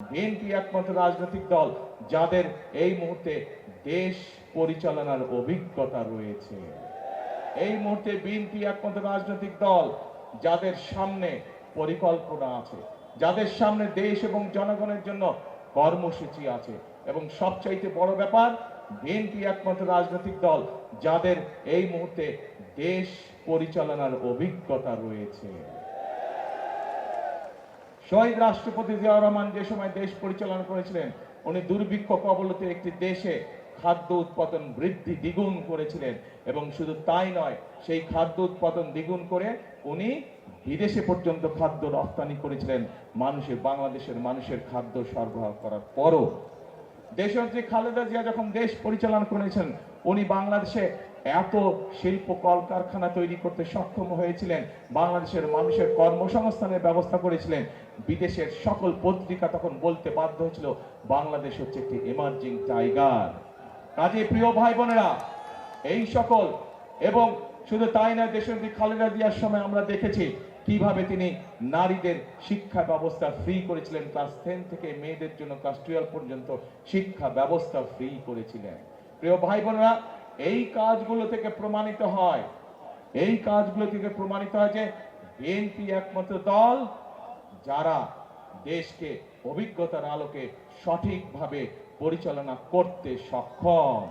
BNP একমাত্র রাজনৈতিক দল যাদের এই মুহূর্তে দেশ পরিচালনার অভিজ্ঞতা রয়েছে। এই মুহূর্তে বিএনপি একমাত্র রাজনৈতিক দল যাদের সামনে পরিকল্পনা আছে, যাদের সামনে দেশ এবং জনগণের জন্য কর্মসূচি আছে, এবং সবচাইতে বড় ব্যাপার, বিএনপি একমাত্র রাজনৈতিক দল যাদের এই মুহূর্তে দেশ পরিচালনার অভিজ্ঞতা রয়েছে। শহীদ রাষ্ট্রপতি জিয়াউর রহমান যে সময় দেশ পরিচালনা করেছিলেন, উনি দুর্ভিক্ষ কবলিত একটি দেশে খাদ্য উৎপাদন বৃদ্ধি দ্বিগুণ করেছিলেন, এবং শুধু তাই নয়, সেই খাদ্য উৎপাদন দ্বিগুণ করে উনি বিদেশে পর্যন্ত খাদ্য রপ্তানি করেছিলেন বাংলাদেশের মানুষের খাদ্য সরবরাহ করার পরও। দেশনেত্রী খালেদা জিয়া যখন দেশ পরিচালনা করেছেন, উনি বাংলাদেশে এত শিল্প কলকারখানা তৈরি করতে সক্ষম হয়েছিলেন, বাংলাদেশের মানুষের কর্মসংস্থানের ব্যবস্থা করেছিলেন। বিদেশের সকল পত্রিকা তখন বলতে বাধ্য হয়েছিল বাংলাদেশ হচ্ছে একটি এমার্জিং টাইগার। কাজে প্রিয় ভাই বোনেরা, এই সকল, এবং শুধু তাই নয়, দেশনেত্রী খালেদা জিয়ার সময় আমরা দেখেছি কিভাবে তিনি নারীদের শিক্ষা ব্যবস্থা ফ্রি করেছিলেন। ক্লাস 10 থেকে মেয়েদের জন্য ক্লাস 12 পর্যন্ত শিক্ষা ব্যবস্থা ফ্রি করেছিলেন। প্রিয় ভাই বোনেরা, এই কাজগুলো থেকে প্রমাণিত হয় যে বিএনপি একমাত্র দল যারা দেশকে অভিজ্ঞতার আলোকে সঠিকভাবে পরিচালনা করতে সক্ষম।